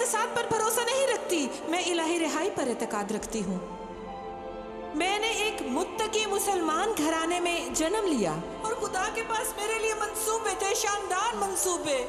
साथ पर भरोसा नहीं रखती, मैं इलाही रिहाई पर एतकाद रखती हूँ। मैंने एक मुत्तकी मुसलमान घराने में जन्म लिया और खुदा के पास मेरे लिए मंसूबे थे, शानदार मंसूबे।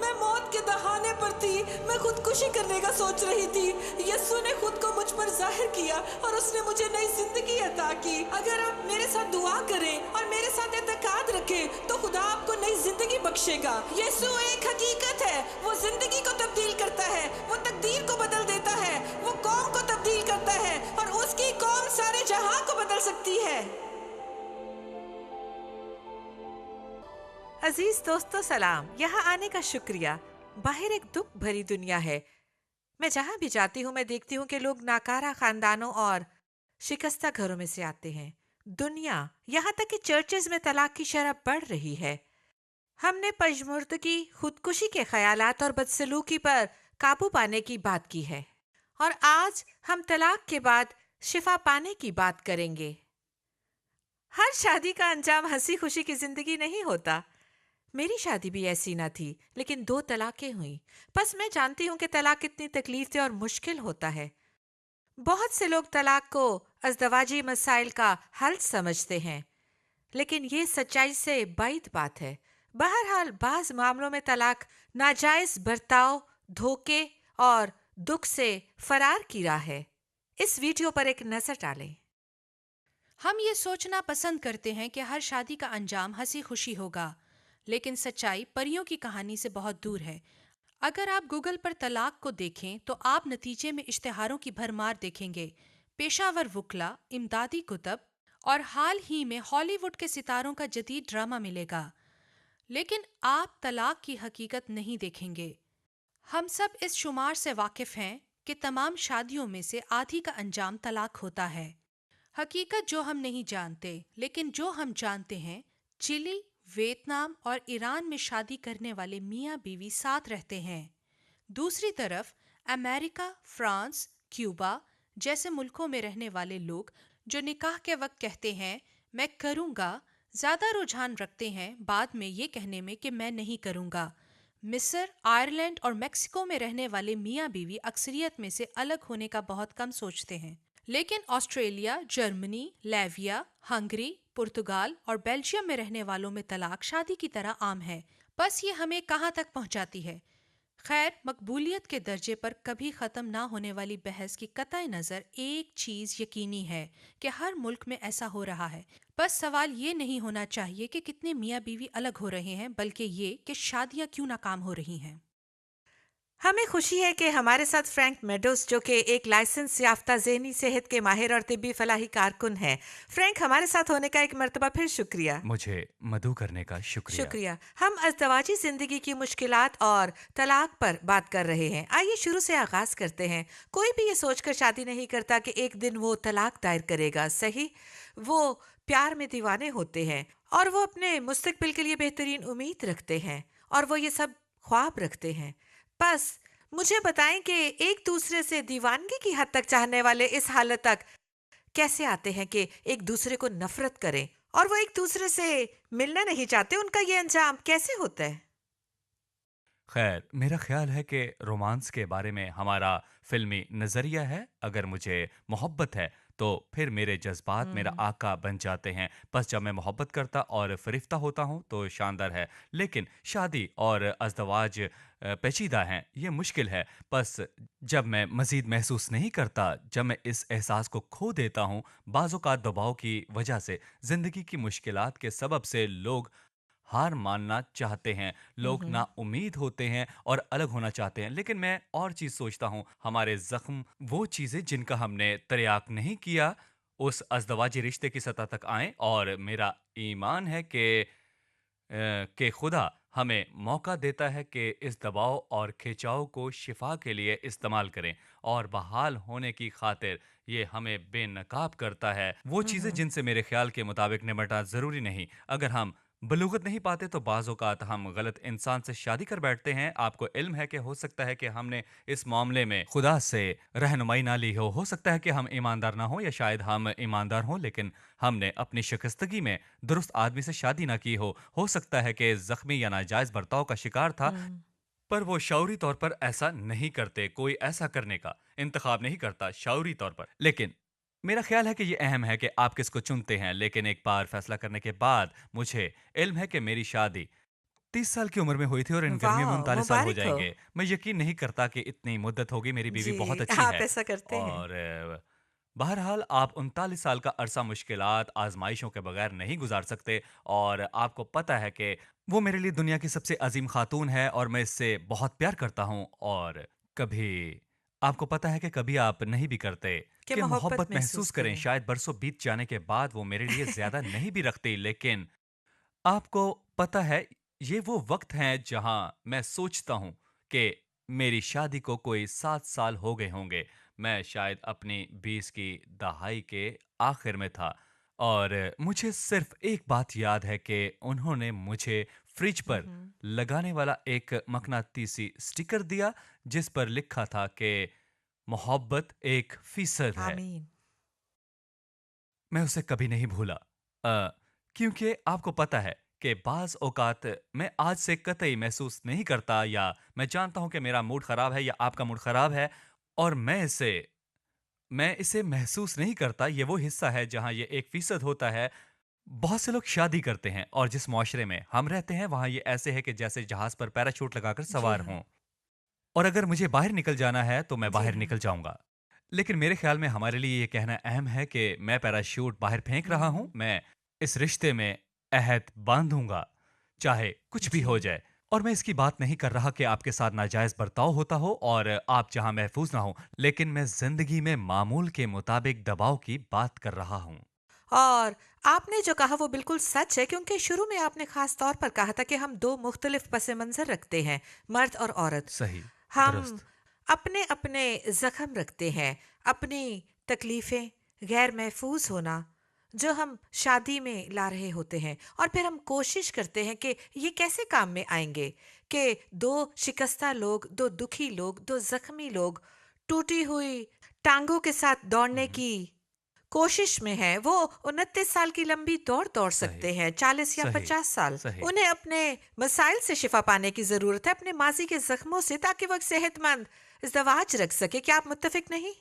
मैं मौत के दहाने पर थी, मैं खुदकुशी करने का सोच रही थी। यीशु ने खुद को मुझ पर जाहिर किया और उसने मुझे नई जिंदगी अता की। अगर आप मेरे साथ दुआ करें और मेरे साथ एतकाद रखें तो खुदा आपको नई जिंदगी बख्शेगा। यीशु एक हकीकत है, वो जिंदगी को तब्दील करता है, वो तकदीर को बदल देता है, वो कौम को तब्दील करता है और उसकी कौम सारे जहां को बदल सकती है। अजीज दोस्तों सलाम, यहाँ आने का शुक्रिया। बाहर एक दुख भरी दुनिया है। मैं जहाँ भी जाती हूँ मैं देखती हूँ कि लोग नाकारा खानदानों और शिकस्ता घरों में से आते हैं। दुनिया, यहाँ तक कि चर्चेज में तलाक की शरह बढ़ रही है। हमने पजमुर्दगी, खुदकुशी के ख्यालात और बदसलूकी पर काबू पाने की बात की है और आज हम तलाक के बाद शिफा पाने की बात करेंगे। हर शादी का अंजाम हंसी खुशी की जिंदगी नहीं होता। मेरी शादी भी ऐसी ना थी, लेकिन 2 तलाकें हुई। बस मैं जानती हूँ कि तलाक कितनी तकलीफ और मुश्किल होता है। बहुत से लोग तलाक को अज़दवाजी मसाइल का हल समझते हैं, लेकिन ये सच्चाई से बाइद बात है। बहरहाल बाज मामलों में तलाक नाजायज बर्ताव, धोखे और दुख से फरार की राह है। इस वीडियो पर एक नजर डालें। हम ये सोचना पसंद करते हैं कि हर शादी का अंजाम हंसी खुशी होगा, लेकिन सच्चाई परियों की कहानी से बहुत दूर है। अगर आप गूगल पर तलाक को देखें तो आप नतीजे में इश्तिहारों की भरमार देखेंगे। पेशावर वुकला, इमदादी कुतब और हाल ही में हॉलीवुड के सितारों का जदीद ड्रामा मिलेगा, लेकिन आप तलाक की हकीकत नहीं देखेंगे। हम सब इस शुमार से वाकिफ हैं कि तमाम शादियों में से आधी का अंजाम तलाक होता है। हकीकत जो हम नहीं जानते, लेकिन जो हम जानते हैं, चिली, वियतनाम और ईरान में शादी करने वाले मियाँ बीवी साथ रहते हैं। दूसरी तरफ अमेरिका, फ्रांस, क्यूबा जैसे मुल्कों में रहने वाले लोग जो निकाह के वक्त कहते हैं मैं करूँगा, ज़्यादा रुझान रखते हैं बाद में ये कहने में कि मैं नहीं करूँगा। मिस्र, आयरलैंड और मेक्सिको में रहने वाले मियाँ बीवी अक्सरियत में से अलग होने का बहुत कम सोचते हैं, लेकिन ऑस्ट्रेलिया, जर्मनी, लातविया, हंगरी, पुर्तगाल और बेल्जियम में रहने वालों में तलाक शादी की तरह आम है। बस ये हमें कहाँ तक पहुँचाती है? खैर, मकबूलियत के दर्जे पर कभी ख़त्म ना होने वाली बहस की कतई नज़र एक चीज़ यकीनी है कि हर मुल्क में ऐसा हो रहा है। बस सवाल ये नहीं होना चाहिए कि कितने मियाँ बीवी अलग हो रहे हैं, बल्कि ये कि शादियाँ क्यों नाकाम हो रही हैं। हमें खुशी है कि हमारे साथ फ्रैंक मेडोस, जो कि एक लाइसेंस याफ्ता ज़हनी सेहत के माहिर और तिब्बी फलाही कारकुन हैं। फ्रैंक, हमारे साथ होने का एक मर्तबा फिर शुक्रिया। मुझे मधु करने का शुक्रिया। शुक्रिया। हम अज़दवाजी ज़िंदगी की मुश्किलात और तलाक पर बात कर रहे हैं। आइए शुरू से आगाज़ करते हैं। कोई भी ये सोचकर शादी नहीं करता कि एक दिन वो तलाक दायर करेगा, सही? वो प्यार में दीवाने होते हैं और वो अपने मुस्तकबिल के लिए बेहतरीन उम्मीद रखते हैं और वो ये सब ख्वाब रखते हैं। बस मुझे बताएं कि एक दूसरे से दीवानगी की हद तक चाहने वाले इस हालत तक कैसे आते हैं कि एक दूसरे को नफरत करें और वो एक दूसरे से मिलना नहीं चाहते। उनका ये अंजाम कैसे होता है? खैर, मेरा ख्याल है कि रोमांस के बारे में हमारा फिल्मी नज़रिया है। अगर मुझे मोहब्बत है तो फिर मेरे जज्बात मेरा आका बन जाते हैं। बस जब मैं मोहब्बत करता और फरिफ्ता होता हूँ तो शानदार है, लेकिन शादी और अज़दवाज पेचीदा हैं, ये मुश्किल है। बस जब मैं मज़ीद महसूस नहीं करता, जब मैं इस एहसास को खो देता हूँ, बाज़-औक़ात दबाव की वजह से, ज़िंदगी की मुश्किलात के सबब से लोग हार मानना चाहते हैं, लोग ना उम्मीद होते हैं और अलग होना चाहते हैं। लेकिन मैं और चीज़ सोचता हूँ, हमारे ज़ख्म, वो चीज़ें जिनका हमने तरियाक नहीं किया, उस अज़दवाजी रिश्ते की सतह तक आएँ और मेरा ईमान है कि खुदा हमें मौका देता है कि इस दबाव और खिंचाव को शिफा के लिए इस्तेमाल करें और बहाल होने की खातिर ये हमें बेनकाब करता है। वो चीज़ें जिनसे मेरे ख्याल के मुताबिक निपटना ज़रूरी नहीं। अगर हम बलूगत नहीं पाते तो बाज़ औक़ात हम गलत इंसान से शादी कर बैठते हैं। आपको इल्म है कि हो सकता है कि हमने इस मामले में खुदा से रहनुमाई ना ली हो सकता है कि हम ईमानदार ना हो या शायद हम ईमानदार हों लेकिन हमने अपनी शिकस्तगी में दुरुस्त आदमी से शादी ना की हो सकता है कि ज़ख्मी या नाजायज़ बर्ताव का शिकार था। पर वो शऊरी तौर पर ऐसा नहीं करते, कोई ऐसा करने का इंतखाब नहीं करता शऊरी तौर पर। लेकिन मेरा ख्याल है कि ये अहम है कि आप किसको चुनते हैं। लेकिन एक बार फैसला करने के बाद मुझे इल्म है कि मेरी शादी 30 साल की उम्र में हुई थी और इन गर्मियों में वाह, 39 साल हो मुबारक हो। जाएंगे। मैं यकीन नहीं करता कि इतनी मुद्दत होगी। मेरी बीवी जी, बहुत अच्छी आप है। ऐसा करते हैं। और बहरहाल आप 39 साल का अरसा मुश्किलात, आजमाइशों के बगैर नहीं गुजार सकते। और आपको पता है कि वो मेरे लिए दुनिया की सबसे अजीम खातून है और मैं इससे बहुत प्यार करता हूँ। और कभी आपको पता है कि कभी आप नहीं भी करते कि कि मोहब्बत मोहब्बत महसूस महसूस करें। करें। शायद बरसों बीत जाने के बाद वो मेरे लिए ज्यादा नहीं भी रखती। लेकिन आपको पता है, ये वो वक्त हैं जहां मैं सोचता हूं कि मेरी शादी को कोई 7 साल हो गए होंगे। मैं शायद अपनी 20 की दहाई के आखिर में था। और मुझे सिर्फ एक बात याद है कि उन्होंने मुझे फ्रिज पर हम्म। लगाने वाला एक मकनातीसी स्टिकर दिया जिस पर लिखा था कि मोहब्बत 1% है। आमीन। मैं उसे कभी नहीं भूला। क्योंकि आपको पता है कि बाज़ औक़ात मैं आज से कतई महसूस नहीं करता, या मैं जानता हूँ कि मेरा मूड ख़राब है या आपका मूड ख़राब है और मैं इसे महसूस नहीं करता। ये वो हिस्सा है जहाँ ये 1% होता है। बहुत से लोग शादी करते हैं और जिस मुआशरे में हम रहते हैं वहाँ ये ऐसे है कि जैसे जहाज़ पर पैराशूट लगाकर जी सवार हाँ। हों। और अगर मुझे बाहर निकल जाना है तो मैं जी बाहर हाँ। निकल जाऊंगा। लेकिन मेरे ख्याल में हमारे लिए ये कहना अहम है कि मैं पैराशूट बाहर फेंक रहा हूं। हम्म। मैं इस रिश्ते में अहद बांधूंगा, चाहे कुछ भी जी। हो जाए। और मैं इसकी बात नहीं कर रहा कि आपके साथ नाजायज बर्ताव होता हो और आप जहां महफूज ना हो। लेकिन मैं जिंदगी में मामूल के मुताबिक दबाव की बात कर रहा हूं। और आपने जो कहा वो बिल्कुल सच है, क्योंकि शुरू में आपने खास तौर पर कहा था कि हम दो मुख्तलिफ पस मंज़र रखते हैं, मर्द और औरत। सही। हम दुरुस्त। अपने अपने जख्म रखते हैं, अपनी तकलीफें, गैर महफूज होना जो हम शादी में ला रहे होते हैं, और फिर हम कोशिश करते हैं कि ये कैसे काम में आएंगे कि दो शिकस्ता लोग, दो दुखी लोग, दो जख्मी लोग टूटी हुई टांगों के साथ दौड़ने हम्म, की कोशिश में है। वो 29 साल की लंबी दौड़ दौड़ सही। सकते हैं, 40 या सही। 50 साल। सही। उन्हें अपने मसाइल से शिफा पाने की जरूरत है, अपने माजी के जख्मों से, ताकि वो एक सेहतमंद इज़्दवाज रख सके। क्या आप मुत्तफिक नहीं?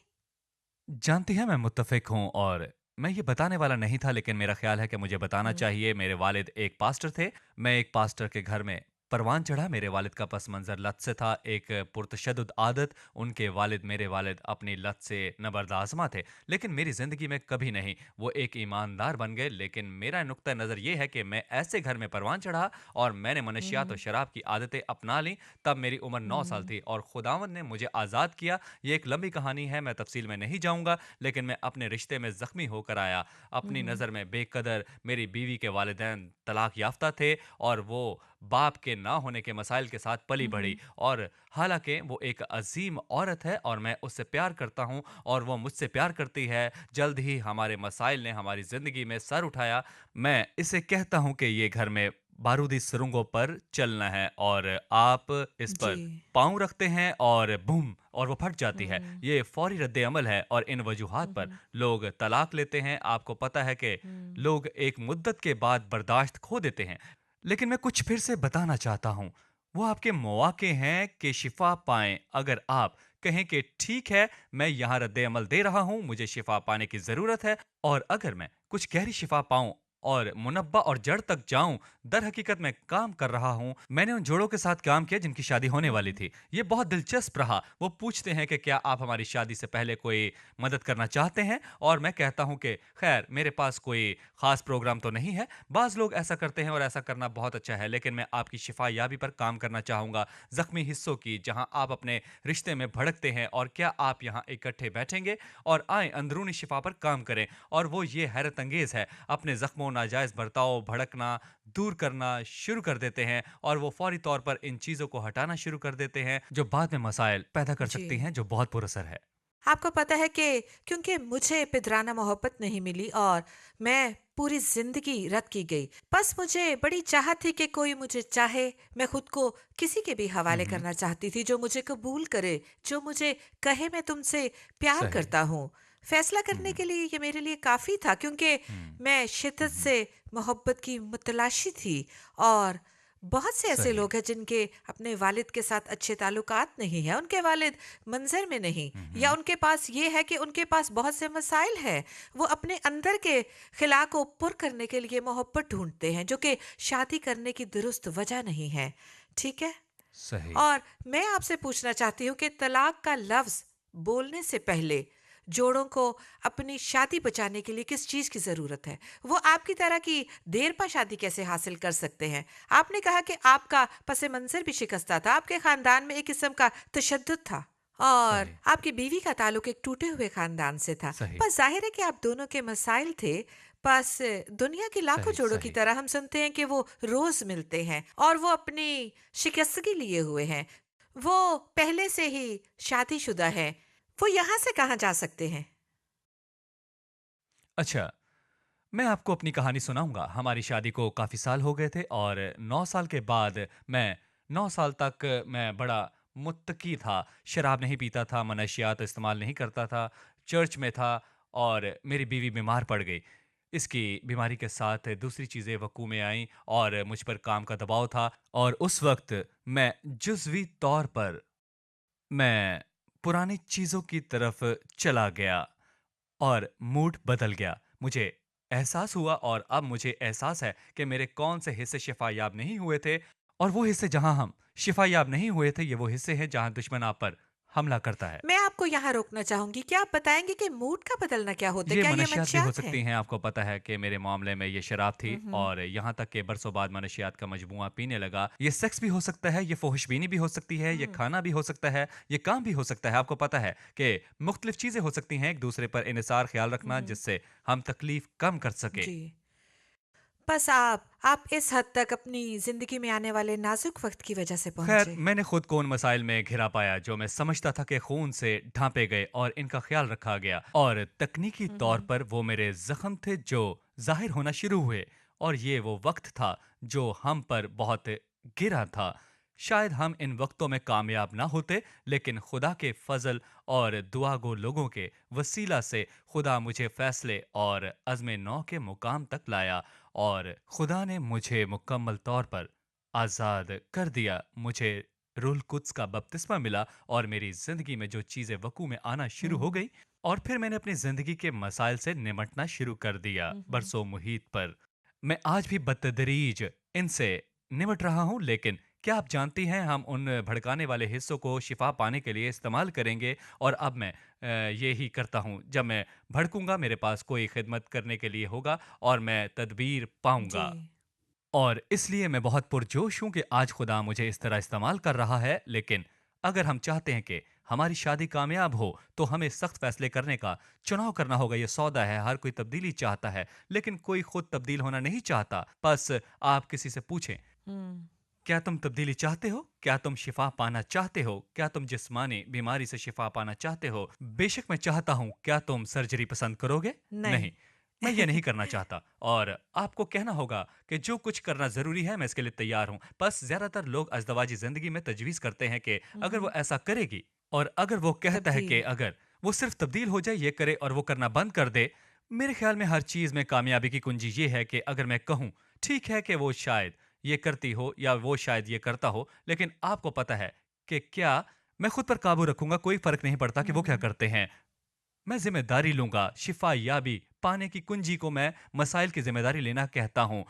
जानती हैं, मैं मुत्तफ़िक हूँ। और मैं ये बताने वाला नहीं था लेकिन मेरा ख़्याल है कि मुझे बताना हम्म। चाहिए। मेरे वालिद एक पास्टर थे। मैं एक पास्टर के घर में परवान चढ़ा। मेरे वालिद का पस मंज़र लत से था, एक पुरतशद्दुद आदत। उनके वालिद, मेरे वालिद अपनी लत से नबर्द-ए-आज़मा थे, लेकिन मेरी ज़िंदगी में कभी नहीं। वो एक ईमानदार बन गए। लेकिन मेरा नुक्ता नज़र ये है कि मैं ऐसे घर में परवान चढ़ा और मैंने मनशियात और हम्म। शराब की आदतें अपना लीं। तब मेरी उम्र 9 साल हम्म। थी और खुदावंद ने मुझे आज़ाद किया। ये एक लंबी कहानी है, मैं तफ़सील में नहीं जाऊँगा। लेकिन मैं अपने रिश्ते में ज़ख्मी होकर आया। अपनी हम्म। नज़र में बेकदर मेरी बीवी के वालिदैन तलाक याफ्ता थे और वो बाप के ना होने के मसाइल के साथ पली बढ़ी। हम्म। और हालांकि वो एक अजीम औरत है और मैं उससे प्यार करता हूँ और वो मुझसे प्यार करती है। जल्द ही हमारे मसाइल ने हमारी ज़िंदगी में सर उठाया। मैं इसे कहता हूँ कि ये घर में बारूदी सुरंगों पर चलना है और आप इस जी। पर पाँव रखते हैं और बूम और वो फट जाती है। हम्म। ये फौरी रद्द अमल है और इन वजूहात पर हम्म। लोग तलाक लेते हैं। आपको पता है कि हम्म। लोग एक मुद्दत के बाद बर्दाश्त खो देते हैं। लेकिन मैं कुछ फिर से बताना चाहता हूँ, वो आपके मौके हैं कि शिफा पाएं। अगर आप कहें कि ठीक है, मैं यहाँ रद्द अमल दे रहा हूँ, मुझे शिफा पाने की ज़रूरत है, और अगर मैं कुछ गहरी शिफा पाऊं और मुनब्बा और जड़ तक जाऊं, दर हकीकत मैं काम कर रहा हूं। मैंने उन जोड़ों के साथ काम किया जिनकी शादी होने वाली हम्म। थी। ये बहुत दिलचस्प रहा। वो पूछते हैं कि क्या आप हमारी शादी से पहले कोई मदद करना चाहते हैं, और मैं कहता हूं कि खैर मेरे पास कोई खास प्रोग्राम तो नहीं है। बाज़ लोग ऐसा करते हैं और ऐसा करना बहुत अच्छा है, लेकिन मैं आपकी शिफा याबी पर काम करना चाहूँगा, ज़ख्मी हिस्सों की जहां आप अपने रिश्ते में भड़कते हैं। और क्या आप यहाँ इकट्ठे बैठेंगे और आए अंदरूनी शिफा पर काम करें? और वो ये हैरत अंगेज़ है, अपने ज़ख्मों, नाजायज़ बर्ताव, भड़कना दूर करना शुरू कर देते हैं और वो फौरी तौर पर इन चीज़ों को हटाना शुरू कर देते हैं जो बाद में मसाइल पैदा कर जी। सकती हैं, जो बहुत पुरअसर है। आपको पता है कि क्योंकि मुझे पिदराना मोहब्बत नहीं मिली और मैं पूरी जिंदगी रद्द की गई, बस मुझे बड़ी चाहत थी कि कोई मुझे चाहे। मैं खुद को किसी के भी हुँ, हवाले हुँ। करना चाहती थी जो मुझे कबूल करे, जो मुझे कहे मैं तुमसे प्यार सही। करता हूँ। फैसला हुँ, करने हुँ। के लिए ये मेरे लिए काफ़ी था, क्योंकि हुँ। मैं हुँ, शिद्दत हुँ। से मोहब्बत की मुतलाशी थी और बहुत से ऐसे सही। लोग हैं जिनके अपने वालिद के साथ अच्छे ताल्लुकात नहीं है, उनके वालिद मंजर में नहीं, या हम्म। उनके पास ये है कि उनके पास बहुत से मसाइल हैं। वो अपने अंदर के खिला को पुर करने के लिए मोहब्बत ढूंढते हैं, जो कि शादी करने की दुरुस्त वजह नहीं है। ठीक है। सही। और मैं आपसे पूछना चाहती हूँ कि तलाक का लफ्ज बोलने से पहले जोड़ों को अपनी शादी बचाने के लिए किस चीज की जरूरत है? वो आपकी तरह की देरपा शादी कैसे हासिल कर सकते हैं? आपने कहा कि आपका पसे मंजर भी शिकस्ता था, आपके खानदान में एक किस्म का तशद्दुद था, और सही। आपकी बीवी का ताल्लुक एक टूटे हुए खानदान से था। सही। बस जाहिर है कि आप दोनों के मसाइल थे। बस दुनिया के लाखों सही। जोड़ों की सही। तरह हम सुनते हैं कि वो रोज मिलते हैं और वो अपनी शिकस्तगी लिए हुए हैं। वो पहले से ही शादीशुदा है। वो यहाँ से कहाँ जा सकते हैं? अच्छा, मैं आपको अपनी कहानी सुनाऊंगा। हमारी शादी को काफ़ी साल हो गए थे और 9 साल के बाद मैं 9 साल तक मैं बड़ा मुत्तकी था। शराब नहीं पीता था, मनशियात इस्तेमाल नहीं करता था, चर्च में था। और मेरी बीवी बीमार पड़ गई। इसकी बीमारी के साथ दूसरी चीज़ें वकू में आईं और मुझ पर काम का दबाव था। और उस वक्त मैं जुज़वी तौर पर मैं पुरानी चीज़ों की तरफ चला गया और मूड बदल गया। मुझे एहसास हुआ और अब मुझे एहसास है कि मेरे कौन से हिस्से शिफायाब नहीं हुए थे, और वो हिस्से जहां हम शिफायाब नहीं हुए थे, ये वो हिस्से हैं जहां दुश्मन आप पर हमला करता है। मैं आपको यहाँ रोकना चाहूंगी। क्या आप बताएंगे कि मूड का बदलना क्या होता है? ये क्या ये मनशियात भी हो मंशियात है? सकती हैं। आपको पता है कि मेरे मामले में ये शराब थी, हम्म। और यहाँ तक कि बरसों बाद मनशियात का मजमुआ पीने लगा। ये सेक्स भी हो सकता है, ये फोहिशबीनी भी हो सकती है, ये हम्म। खाना भी हो सकता है, ये काम भी हो सकता है। आपको पता है कि मुख्तलिफ चीज़ें हो सकती हैं। एक दूसरे पर इन्हिसार ख्याल रखना हम्म। जिससे हम तकलीफ कम कर सके। जी। बस आप इस हद तक अपनी जिंदगी में आने वाले नाजुक वक्त की वजह से खैर, पहुंचे। मैंने खुद को उन मसाइल में घिरा पाया जो मैं समझता था कि खून से ढांपे गए और इनका ख्याल रखा गया, और तकनीकी तौर हम्म। पर वो मेरे जख्म थे जो जाहिर होना शुरू हुए। और ये वो वक्त था जो हम पर बहुत गिरा था। शायद हम इन वक्तों में कामयाब ना होते, लेकिन खुदा के फजल और दुआगो लोगों के वसीला से खुदा मुझे फैसले और अज़्म नौ के मुकाम तक लाया, और खुदा ने मुझे मुकम्मल तौर पर आज़ाद कर दिया। मुझे रूहुल कुद्स का बपतिस्मा मिला और मेरी ज़िंदगी में जो चीज़ें वक़ू में आना शुरू हो हम्म। गई, और फिर मैंने अपनी ज़िंदगी के मसाइल से निमटना शुरू कर दिया हम्म। बरसों मुहीत पर। मैं आज भी बतदरीज इनसे निमट रहा हूँ, लेकिन क्या आप जानती हैं, हम उन भड़काने वाले हिस्सों को शिफा पाने के लिए इस्तेमाल करेंगे। और अब मैं ये ही करता हूँ। जब मैं भड़कूंगा, मेरे पास कोई खिदमत करने के लिए होगा और मैं तदबीर जी। पाऊंगा। और इसलिए मैं बहुत पुरजोश हूं कि आज खुदा मुझे इस तरह इस्तेमाल कर रहा है। लेकिन अगर हम चाहते हैं कि हमारी शादी कामयाब हो, तो हमें सख्त फैसले करने का चुनाव करना होगा। ये सौदा है। हर कोई तब्दीली चाहता है, लेकिन कोई खुद तब्दील होना नहीं चाहता। बस आप किसी से पूछें, हम्म। क्या तुम तब्दीली चाहते हो? क्या तुम शिफा पाना चाहते हो? क्या तुम जिस्मानी बीमारी से शिफा पाना चाहते हो? बेशक मैं चाहता हूं। क्या तुम सर्जरी पसंद करोगे? नहीं। नहीं, मैं ये नहीं करना चाहता। और आपको कहना होगा कि जो कुछ करना जरूरी है मैं इसके लिए तैयार हूं। बस ज्यादातर लोग अज़दवाजी जिंदगी में तजवीज करते हैं कि अगर वो हम्म। ऐसा करेगी, और अगर वो कहता है कि तब्दील। अगर वो सिर्फ तब्दील हो जाए, ये करे और वो करना बंद कर दे। मेरे ख्याल में हर चीज में कामयाबी की कुंजी ये है कि अगर मैं कहूं, ठीक है कि वो शायद ये करती हो या वो शायद ये करता हो, लेकिन आपको पता है कि क्या मैं खुद पर काबू रखूंगा। कोई फर्क नहीं पड़ता कि वो क्या हम्म। करते हैं। मैं जिम्मेदारी लूंगा। शिफा याबी पाने की कुंजी को मैं मसाइल की जिम्मेदारी लेना कहता हूं।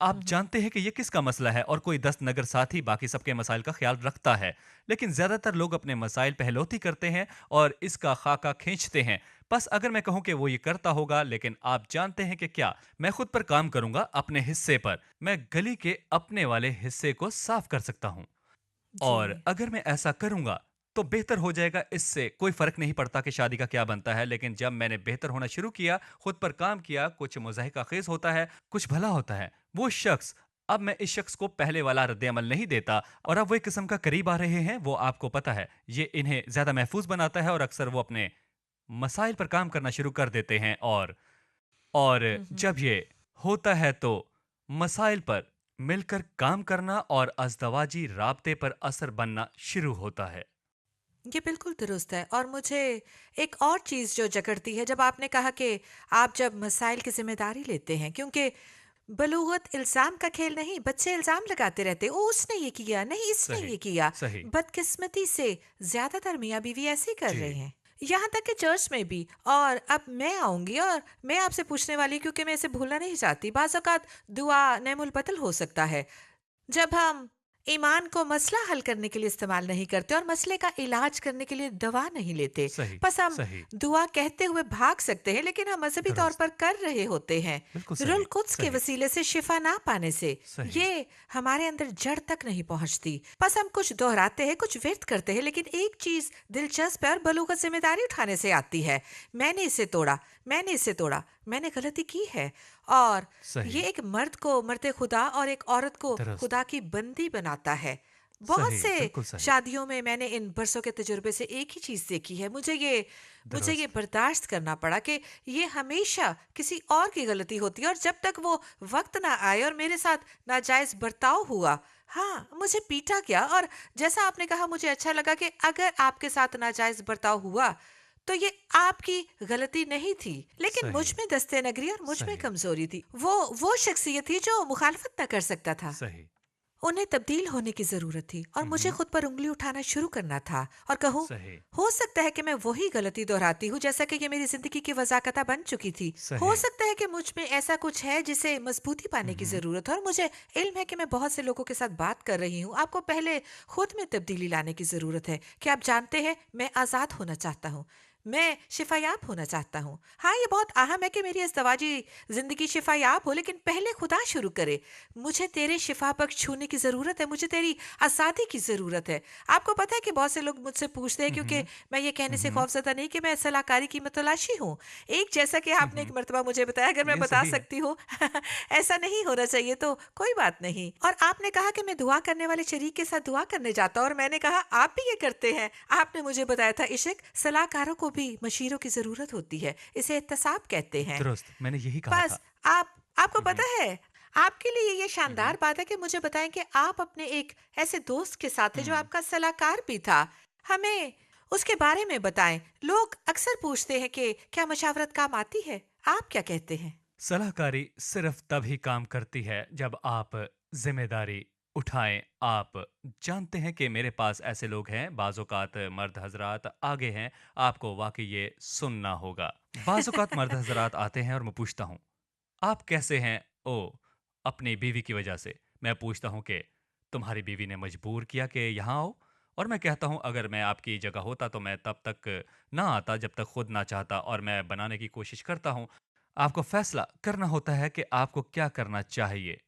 आप हम्म। जानते हैं कि ये किसका मसला है, और कोई 10 नगर साथी बाकी सबके मसाइल का ख्याल रखता है। लेकिन ज्यादातर लोग अपने मसाइल पहलौती करते हैं और इसका खाका खींचते हैं। बस अगर मैं कहूं कि वो ये करता होगा, लेकिन आप जानते हैं कि क्या मैं खुद पर काम करूंगा, अपने हिस्से पर। मैं गली के अपने वाले हिस्से को साफ कर सकता हूं, जी। और अगर मैं ऐसा करूंगा तो बेहतर हो जाएगा। इससे कोई फर्क नहीं पड़ता कि शादी का क्या बनता है। लेकिन जब मैंने बेहतर होना शुरू किया, खुद पर काम किया, कुछ मुज़ाहिका खेज होता है, कुछ भला होता है। वो शख्स, अब मैं इस शख्स को पहले वाला रद्द-ए-अमल नहीं देता, और अब वो एक किस्म का करीब आ रहे हैं। वो आपको पता है, ये इन्हें ज्यादा महफूज बनाता है, और अक्सर वो अपने मसाइल पर काम करना शुरू कर देते हैं। और हम्म। जब ये होता है तो मसाइल पर मिलकर काम करना और अज़दवाजी राब्ते पर असर बनना शुरू होता है। ये बिल्कुल दुरुस्त है। और मुझे एक और चीज़ जो जकड़ती है, जब आपने कहा कि आप जब मसाइल की जिम्मेदारी लेते हैं, क्योंकि बलूगत इल्जाम का खेल नहीं। बच्चे इल्जाम लगाते रहते, ओ उसने ये किया, नहीं इसने सही, ये किया। सही। बदकिस्मती से ज्यादातर मियाँ बीवी ऐसे ही कर जी, रहे हैं, यहाँ तक कि चर्च में भी। और अब मैं आऊंगी और मैं आपसे पूछने वाली हूँ, क्योंकि मैं इसे भूलना नहीं चाहती। बाज़ औक़ात दुआ नेमुल बदल हो सकता है जब हम ईमान को मसला हल करने के लिए इस्तेमाल नहीं करते और मसले का इलाज करने के लिए दवा नहीं लेते। सही, बस हम सही। दुआ कहते हुए भाग सकते हैं, लेकिन हम मजहबी तौर दुरुस्त। पर कर रहे होते हैं। बिल्कुल रुल सही, कुद्स के सही, वसीले से शिफा ना पाने से सही। ये हमारे अंदर जड़ तक नहीं पहुंचती। बस हम कुछ दोहराते हैं, कुछ व्यर्थ करते हैं, लेकिन एक चीज दिलचस्प है और बलूगत जिम्मेदारी उठाने से आती है। मैंने इसे तोड़ा, मैंने इसे तोड़ा, मैंने गलती की है। और ये सही, एक मर्द को मर्द खुदा और एक औरत को दुरुस्त। खुदा की बंदी बनाता है। बहुत सही, से बिल्कुल सही। शादियों में मैंने इन बरसों के तजुर्बे से एक ही चीज देखी है। मुझे ये दुरुस्त। बर्दाश्त करना पड़ा कि ये हमेशा किसी और की गलती होती है, और जब तक वो वक्त ना आए और मेरे साथ नाजायज बर्ताव हुआ, हाँ मुझे पीटा गया। और जैसा आपने कहा, मुझे अच्छा लगा कि अगर आपके साथ नाजायज बर्ताव हुआ तो ये आपकी गलती नहीं थी, लेकिन मुझ सही, में दस्ते नगरी और मुझ में सही, कमजोरी थी। वो शख्सियत थी जो मुखालफत न कर सकता था। सही। उन्हें तब्दील होने की जरूरत थी और हुँ, मुझे हुँ। खुद पर उंगली उठाना शुरू करना था और कहूँ, सही, हो सकता है कि मैं वही गलती दोहराती हूँ जैसा कि ये मेरी जिंदगी की वजाकता बन चुकी थी। हो सही। सकता है कि मुझ में ऐसा कुछ है जिसे मजबूती हुँ, पाने की हुँ। जरूरत है, और मुझे इल्म है कि मैं बहुत से लोगों के साथ बात कर रही हूँ। आपको पहले खुद में तब्दीली लाने की जरूरत है कि आप जानते हैं मैं आजाद होना चाहता हूँ, मैं शिफायाब होना चाहता हूँ। हाँ, ये बहुत अहम है कि मेरी इज़्दवाजी जिंदगी शिफायाब हो, लेकिन पहले खुदा शुरू करे। मुझे तेरे शिफा बख्श छूने की जरूरत है, मुझे तेरी आज़ादी की जरूरत है। आपको पता है कि बहुत से लोग मुझसे पूछते हैं, हुँ, क्योंकि हुँ। मैं ये कहने हुँ, से हुँ। खौफजदा नहीं कि मैं सलाहकारी की मतलाशी हूँ। एक जैसा कि हुँ, आपने एक हुँ। मर्तबा मुझे बताया, अगर मैं ये बता सही है। सकती हूँ ऐसा नहीं होना चाहिए तो कोई बात नहीं। और आपने कहा कि मैं दुआ करने वाले शरीक के साथ दुआ करने जाता हूँ, और मैंने कहा आप भी ये करते हैं। आपने मुझे बताया था इशिक सलाहकारों को भी मशीरों की जरूरत होती है, इसे एहतसाब कहते हैं। दुरुस्त, मैंने यही कहा बस था। आपको हुँ, पता हुँ। है, आपके लिए ये हुँ, हुँ। शानदार बात है कि मुझे बताएं कि आप अपने एक ऐसे दोस्त के साथ है जो हुँ। आपका सलाहकार भी था। हमें उसके बारे में बताएं। लोग अक्सर पूछते हैं कि क्या मशावरत काम आती है, आप क्या कहते हैं? सलाहकारी सिर्फ तभी काम करती है जब आप जिम्मेदारी उठाएं। आप जानते हैं कि मेरे पास ऐसे लोग हैं, बाज़-औक़ात मर्द हज़रात आगे हैं, आपको वाक़ई ये सुनना होगा। बाज़-औक़ात मर्द हज़रात आते हैं और मैं पूछता हूँ, "आप कैसे हैं?" "ओह! अपनी बीवी की वजह से।" मैं पूछता हूँ कि, "तुम्हारी बीवी ने मजबूर किया कि यहाँ आओ?" और मैं कहता हूँ, "अगर मैं आपकी जगह होता तो मैं तब तक ना आता जब तक खुद ना चाहता, और मैं बनाने की कोशिश करता हूँ।" आपको फैसला करना होता है कि आपको क्या करना चाहिए।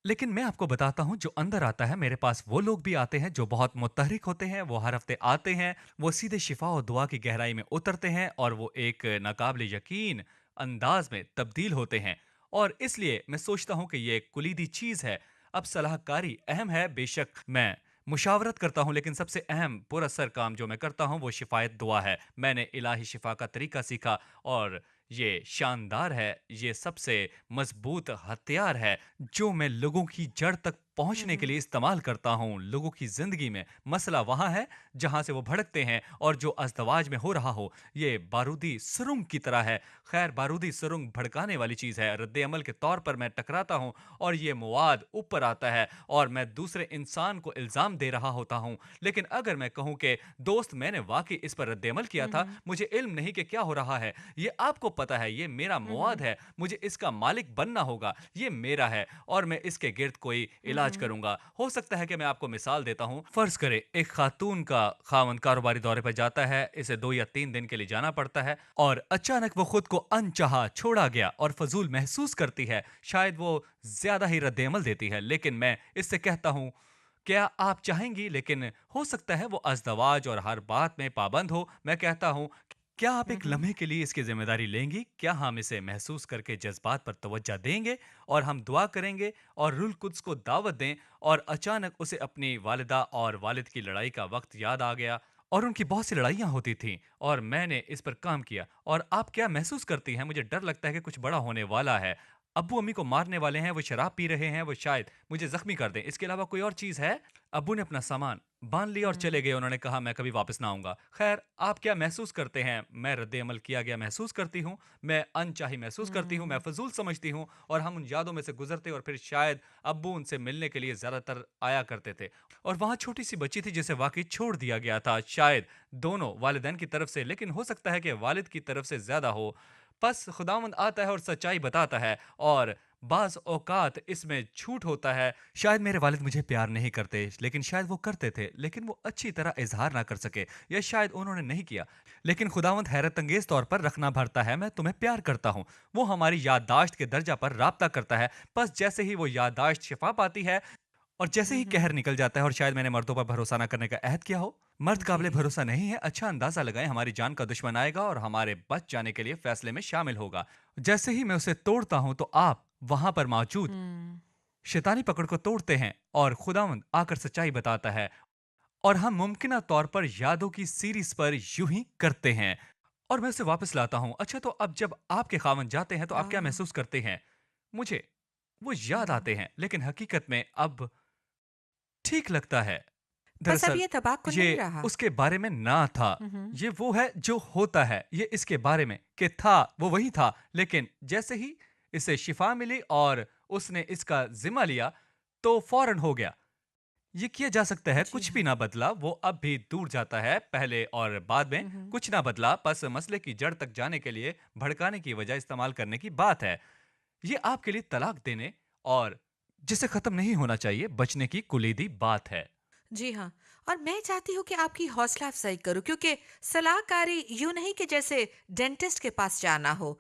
लेकिन मैं आपको बताता हूँ, जो अंदर आता है, मेरे पास वो लोग भी आते हैं जो बहुत मुतहरिक होते हैं। वो हर हफ्ते आते हैं, वो सीधे शिफा और दुआ की गहराई में उतरते हैं और वो एक नाकाबिल यकीन अंदाज में तब्दील होते हैं। और इसलिए मैं सोचता हूँ कि ये एक कुलीदी चीज़ है। अब सलाहकारी अहम है, बेशक मैं मुशावरत करता हूँ, लेकिन सबसे अहम पुरअसर काम जो मैं करता हूँ वो शिफायत दुआ है। मैंने इलाही शिफा का तरीका सीखा और ये शानदार है। ये सबसे मजबूत हथियार है जो मैं लोगों की जड़ तक पहुंचने के लिए इस्तेमाल करता हूं। लोगों की जिंदगी में मसला वहां है जहां से वो भड़कते हैं, और जो अज़दवाज में हो रहा हो, ये बारूदी सुरंग की तरह है। खैर, बारूदी सुरंग भड़काने वाली चीज है। रद्द अमल के तौर पर मैं टकराता हूं और ये मवाद ऊपर आता है और मैं दूसरे इंसान को इल्जाम दे रहा होता हूं। लेकिन अगर मैं कहूं कि दोस्त, मैंने वाकई इस पर रद्द अमल किया था, मुझे इल्म नहीं कि क्या हो रहा है, ये आपको पता है, ये मेरा मवाद है, मुझे इसका मालिक बनना होगा, ये मेरा है और मैं इसके गिर्द कोई इलाज करूंगा। हो सकता है कि मैं आपको मिसाल देता हूं। फर्ज करें, एक खातून का खावंद कारोबारी दौरे पर जाता है, इसे 2 या 3 दिन के लिए जाना पड़ता है और अचानक वो खुद को अनचाहा छोड़ा गया और फजूल महसूस करती है। शायद वो ज्यादा ही रद्द अमल देती है, लेकिन मैं इससे कहता हूं, क्या आप चाहेंगी? लेकिन हो सकता है वो अज़दवाज और हर बात में पाबंद हो। मैं कहता हूं, क्या आप एक लम्हे के लिए इसकी जिम्मेदारी लेंगी? क्या हम इसे महसूस करके जज्बात पर तवज्जो देंगे और हम दुआ करेंगे और रूल कुद्स को दावत दें? और अचानक उसे अपनी वालिदा और वालिद की लड़ाई का वक्त याद आ गया, और उनकी बहुत सी लड़ाइयाँ होती थीं और मैंने इस पर काम किया। और आप क्या महसूस करती हैं? मुझे डर लगता है कि कुछ बड़ा होने वाला है। अब्बू अम्मी को मारने वाले हैं, वो शराब पी रहे हैं, वो शायद मुझे जख्मी कर दें, इसके अलावा कोई और चीज़ है? अब्बू ने अपना सामान बांध लिया और चले गए। उन्होंने कहा मैं कभी वापस ना आऊंगा। खैर, आप क्या महसूस करते हैं? मैं रद्द अमल किया गया महसूस करती हूँ, मैं अनचाही महसूस करती हूँ, मैं फजूल समझती हूँ, और हम उन यादों में से गुजरते और फिर शायद अब्बू उनसे मिलने के लिए ज़्यादातर आया करते थे। और वहाँ छोटी सी बच्ची थी जिसे वाकई छोड़ दिया गया था, शायद दोनों वालिदैन की तरफ से, लेकिन हो सकता है कि वालिद की तरफ से ज़्यादा हो। बस खुदावंद आता है और सच्चाई बताता है, और बाज़ औक़ात इसमें झूठ होता है। शायद मेरे वालिद मुझे प्यार नहीं करते, लेकिन शायद वो करते थे, लेकिन वो अच्छी तरह इज़हार ना कर सके, या शायद उन्होंने नहीं किया। लेकिन खुदावंद हैरत अंगेज़ तौर पर रखना भरता है, मैं तुम्हें प्यार करता हूँ। वो हमारी याददाश्त के दर्जा पर राब्ता करता है। बस जैसे ही वो याददाश्त शिफा पाती है, और जैसे ही कहर निकल जाता है, और शायद मैंने मर्दों पर भरोसा ना करने का अहद किया हो। मर्द काबिले जी। भरोसा नहीं है। अच्छा अंदाजा लगाएं, हमारी जान का दुश्मन आएगा और हमारे बच जाने के लिए फैसले में शामिल होगा। जैसे ही मैं उसे तोड़ता हूं तो आप वहां पर मौजूद हम्म। शैतानी पकड़ को तोड़ते हैं, और खुदावंद आकर सच्चाई बताता है, और हम मुमकिन तौर पर यादों की सीरीज पर यूं ही करते हैं, और मैं उसे वापस लाता हूं। अच्छा, तो अब जब आपके खावन जाते हैं तो आप क्या आह, महसूस करते हैं? मुझे वो याद हम्म। आते हैं, लेकिन हकीकत में अब ठीक लगता है। बस अब दरअसल ये तबाक ये नहीं रहा। उसके बारे में ना था, हम्म। ये वो है जो होता है। ये इसके बारे में कि था, वो वही था, लेकिन जैसे ही इसे शिफा मिली और उसने इसका जिम्मा लिया, तो फौरन हो गया। ये किया जा सकता है, जी कुछ भी हाँ। ना बदला, वो अब भी दूर जाता है, पहले और बाद में हम्म। कुछ ना बदला, बस मसले की जड़ तक जाने के लिए भड़काने की वजह इस्तेमाल करने की बात है। ये आपके लिए तलाक देने और जिसे खत्म नहीं होना चाहिए बचने की कुलीदी बात है। जी हाँ। और मैं चाहती हूँ कि आपकी हौसला अफजाई करूँ, क्योंकि सलाहकारी यूं नहीं कि जैसे डेंटिस्ट के पास जाना हो।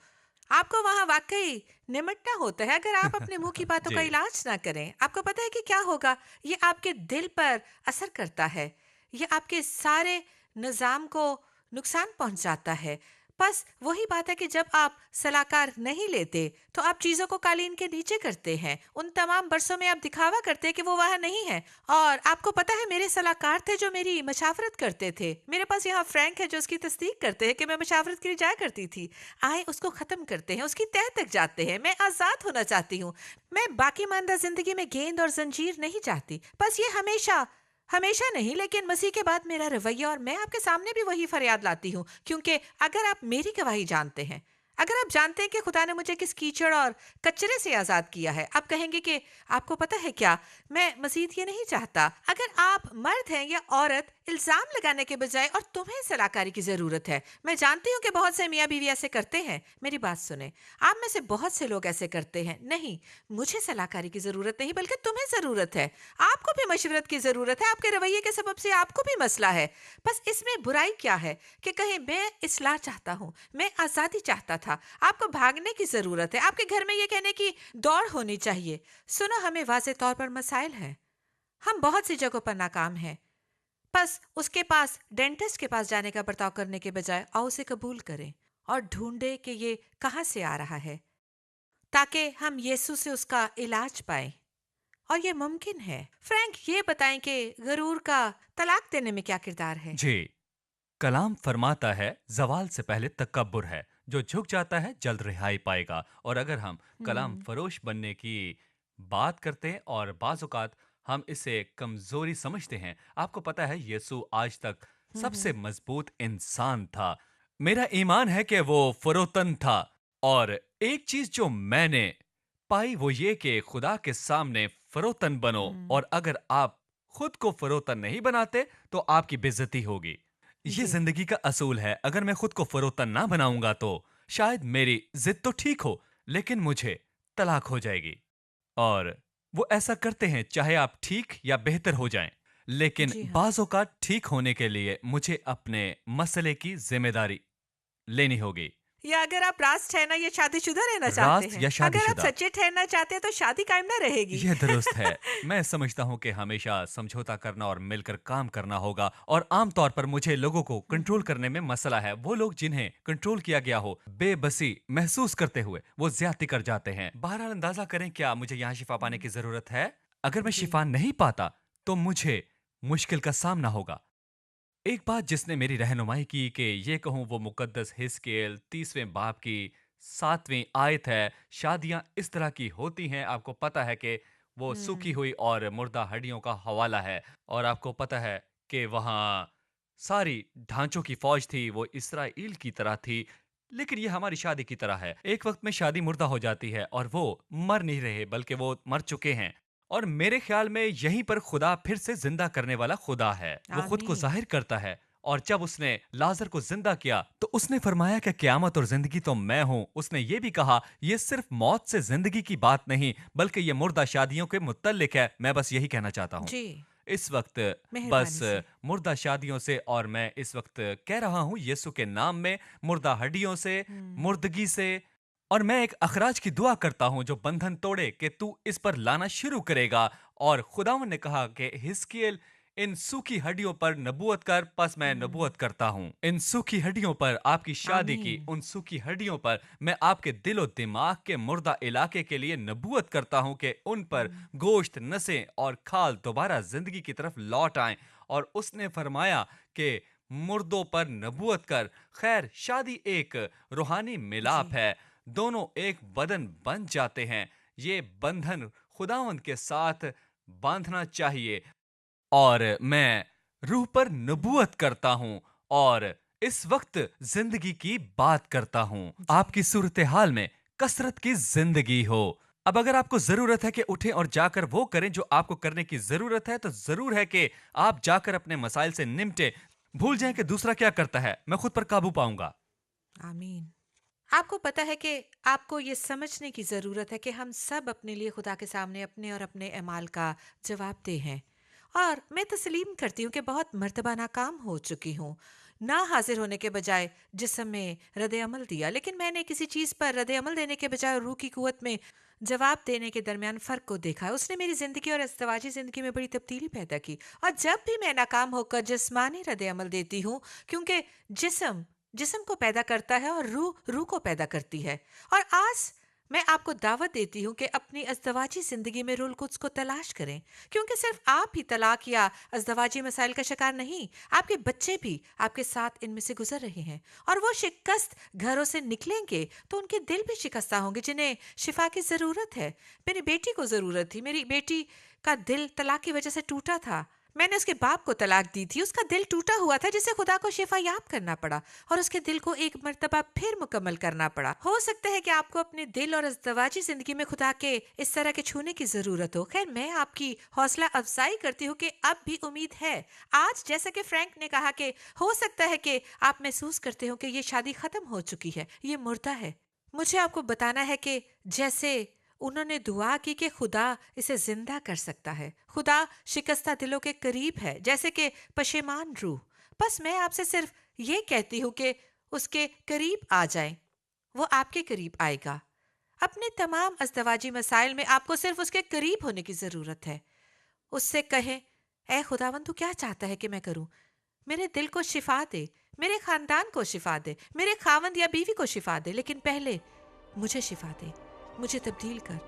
आपको वहां वाकई निमटना होता है। अगर आप अपने मुंह की बातों का जी। इलाज ना करें, आपको पता है कि क्या होगा? ये आपके दिल पर असर करता है। ये आपके सारे निजाम को नुकसान पहुंचाता है। बस वही बात है कि जब आप सलाहकार नहीं लेते तो आप चीजों को कालीन के नीचे करते हैं। उन तमाम बरसों में आप दिखावा करते हैं कि वो वहां नहीं है। और आपको पता है, मेरे सलाहकार थे जो मेरी मशावरत करते थे। मेरे पास यहाँ फ्रैंक है जो उसकी तस्दीक करते हैं कि मैं मशावरत के लिए जाया करती थी। आए उसको खत्म करते हैं, उसकी तह तक जाते हैं। मैं आजाद होना चाहती हूँ। मैं बाकी मानदा जिंदगी में गेंद और जंजीर नहीं चाहती। बस ये हमेशा हमेशा नहीं, लेकिन मसीह के बाद मेरा रवैया, और मैं आपके सामने भी वही फरियाद लाती हूँ। क्योंकि अगर आप मेरी गवाही जानते हैं, अगर आप जानते हैं कि खुदा ने मुझे किस कीचड़ और कचरे से आजाद किया है, आप कहेंगे कि आपको पता है क्या, मैं मजीद ये नहीं चाहता। अगर आप मर्द हैं या औरत, इल्जाम लगाने के बजाय, और तुम्हें सलाहकारी की जरूरत है। मैं जानती हूँ कि बहुत से मियाँ बीवी ऐसे करते हैं। मेरी बात सुने, आप में से बहुत से लोग ऐसे करते हैं। नहीं, मुझे सलाहकारी की जरूरत नहीं, बल्कि तुम्हें जरूरत है। आपको भी मशवरत की जरूरत है। आपके रवैये के सबब से आपको भी मसला है। बस इसमें बुराई क्या है कि कहीं मैं इस्लाह चाहता हूँ, मैं आजादी चाहता था। आपको भागने की जरूरत है। आपके घर में ये कहने की दौड़ होनी चाहिए। सुनो, हमें वाज़े तौर पर मसाइल हैं। हम बहुत सी जगहों पर नाकाम हैं। बस उसके पास, डेंटिस्ट के पास जाने का बर्ताव करने के बजाय आओ उसे कबूल करें और ढूंढे कि ये कहाँ से आ रहा है, ताकि हम यीशु से उसका इलाज पाएं। और ये मुमकिन है। फ्रैंक, ये बताएं कि गरूर का तलाक देने में क्या किरदार है? जी, कलाम फरमाता है जवाल से पहले तकब्बुर है, जो झुक जाता है जल्द रिहाई पाएगा। और अगर हम कलाम हम्म। फरोश बनने की बात करते हैं, और बाजुकात हम इसे कमजोरी समझते हैं, आपको पता है यीशु आज तक सबसे हम्म। मजबूत इंसान था। मेरा ईमान है कि वो फरोतन था। और एक चीज जो मैंने पाई वो ये कि खुदा के सामने फरोतन बनो, हम्म। और अगर आप खुद को फरोतन नहीं बनाते तो आपकी बेइज्जती होगी। ये जी। जिंदगी का असूल है। अगर मैं खुद को फरोतन ना बनाऊंगा तो शायद मेरी जिद तो ठीक हो, लेकिन मुझे तलाक हो जाएगी। और वो ऐसा करते हैं चाहे आप ठीक या बेहतर हो जाएं। लेकिन जी हाँ। बाजों का ठीक होने के लिए मुझे अपने मसले की जिम्मेदारी लेनी होगी। या अगर आप रास्त ठहरना या शादीशुदा रहना चाहते रास्त हैं, या अगर आप शादीशुदा, सच्चे ठहरना चाहते हैं तो शादी कायम ना रहेगी। यह दुरुस्त है। मैं समझता हूँ कि हमेशा समझौता करना और मिलकर काम करना होगा। और आमतौर पर मुझे लोगों को कंट्रोल करने में मसला है। वो लोग जिन्हें कंट्रोल किया गया हो, बेबसी महसूस करते हुए वो ज्यादती कर जाते हैं। बहरहाल अंदाजा करें, क्या मुझे यहाँ शिफा पाने की जरूरत है? अगर मैं जी। शिफा नहीं पाता तो मुझे मुश्किल का सामना होगा। एक बात जिसने मेरी रहनुमाई की कि ये कहूँ वो मुकद्दस हिस्केल 30वें बाब की 7वीं आयत है। शादियां इस तरह की होती हैं, आपको पता है कि वो सूखी हम्म। हुई और मुर्दा हड्डियों का हवाला है। और आपको पता है कि वहाँ सारी ढांचों की फौज थी, वो इसराइल की तरह थी। लेकिन ये हमारी शादी की तरह है, एक वक्त में शादी मुर्दा हो जाती है और वो मर नहीं रहे बल्कि वो मर चुके हैं। और मेरे ख्याल में यहीं पर खुदा फिर से जिंदा करने वाला खुदा है। वो खुद को आमीन। जाहिर करता है। और जब उसने लाजर को जिंदा किया तो उसने फरमाया कि क़यामत और जिंदगी तो मैं हूं। उसने ये भी कहा, ये सिर्फ मौत से जिंदगी की बात नहीं बल्कि ये मुर्दा शादियों के मुत्तल्लिक है। मैं बस यही कहना चाहता हूं जी। इस वक्त। बस मेहरबानी से। मुर्दा शादियों से, और मैं इस वक्त कह रहा हूं यीशु के नाम में, मुर्दा हड्डियों से, हम्म। मुर्दगी से। और मैं एक अखराज की दुआ करता हूं जो बंधन तोड़े कि तू इस पर लाना शुरू करेगा। और खुदावंद ने कहा कि हिजकिय्याल, इन सूखी हड्डियों पर नबूवत कर। बस मैं हम्म। नबूवत करता हूं इन सूखी हड्डियों पर, आपकी शादी की आमीन। उन सूखी हड्डियों पर। मैं आपके दिल और दिमाग के मुर्दा इलाके के लिए नबूवत करता हूं कि उन पर हम्म। गोश्त, नसें और खाल दोबारा जिंदगी की तरफ लौट आएं। और उसने फरमाया कि मुर्दों पर नबूवत कर। खैर, शादी एक रूहानी जी। मिलाप है, दोनों एक बदन बन जाते हैं। ये बंधन खुदावंद के साथ बांधना चाहिए। और मैं रूह पर हम्म। नबूवत करता हूं और इस वक्त जिंदगी की बात करता हूं। जी। आपकी सूरत हाल में कसरत की जिंदगी हो। अब अगर आपको जरूरत है कि उठें और जाकर वो करें जो आपको करने की जरूरत है, तो जरूर है कि आप जाकर अपने मसाइल से निपटे। भूल जाएं कि दूसरा क्या करता है, मैं खुद पर काबू पाऊंगा। आमीन। आपको पता है कि आपको ये समझने की ज़रूरत है कि हम सब अपने लिए खुदा के सामने अपने और अपने अमाल का जवाब दे हैं। और मैं तस्लीम करती हूँ कि बहुत मर्तबा नाकाम हो चुकी हूँ। ना हाजिर होने के बजाय जिस्म में रद्द अमल दिया, लेकिन मैंने किसी चीज़ पर रद्द अमल देने के बजाय रूह की कुवत में जवाब देने के दरमियान फ़र्क को देखा है। उसने मेरी ज़िंदगी और अज़दवाजी ज़िंदगी में बड़ी तब्दीली पैदा की। और जब भी मैं नाकाम होकर जिस्मानी रद्द अमल देती हूँ, क्योंकि जिस्म जिस्म को पैदा करता है और रूह रूह को पैदा करती है। और आज मैं आपको दावत देती हूँ कि अपनी अज़दवाजी ज़िंदगी में रूहुल कुद्स को तलाश करें, क्योंकि सिर्फ आप ही तलाक या अज़दवाजी मसाइल का शिकार नहीं, आपके बच्चे भी आपके साथ इनमें से गुजर रहे हैं। और वो शिकस्त घरों से निकलेंगे तो उनके दिल भी शिकस्ता होंगे जिन्हें शिफा की ज़रूरत है। मेरी बेटी को ज़रूरत थी, मेरी बेटी का दिल तलाक की वजह से टूटा था। मैंने उसके बाप को तलाक दी थी, उसका दिल टूटा हुआ था जिसे खुदा को शिफा याब करना पड़ा और उसके दिल को एक मर्तबा फिर मुकम्मल करना पड़ा। हो सकता है कि आपको अपने दिल और अज़दवाजी जिंदगी में खुदा के इस तरह के छूने की जरूरत हो। खैर, मैं आपकी हौसला अफजाई करती हूँ कि अब भी उम्मीद है। आज जैसा कि फ्रैंक ने कहा कि हो सकता है कि आप महसूस करते हो कि ये शादी खत्म हो चुकी है, ये मुर्दा है। मुझे आपको बताना है कि जैसे उन्होंने दुआ की कि खुदा इसे जिंदा कर सकता है, खुदा शिकस्ता दिलों के करीब है जैसे कि पशेमान रूह। बस मैं आपसे सिर्फ ये कहती हूँ कि उसके करीब आ जाएं, वो आपके करीब आएगा। अपने तमाम अज़दवाजी मसाइल में आपको सिर्फ उसके करीब होने की ज़रूरत है। उससे कहें, ए खुदावन, तू क्या चाहता है कि मैं करूं? मेरे दिल को शिफा दे, मेरे खानदान को शिफा दे, मेरे खावंद या बीवी को शिफा दे, लेकिन पहले मुझे शिफा दे, मुझे तब्दील कर।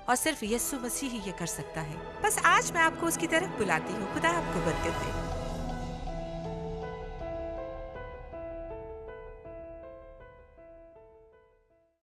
और सिर्फ यीशु मसीह ही ये कर सकता है। बस आज मैं आपको उसकी तरफ बुलाती हूँ। खुदा आपको बरकत दे।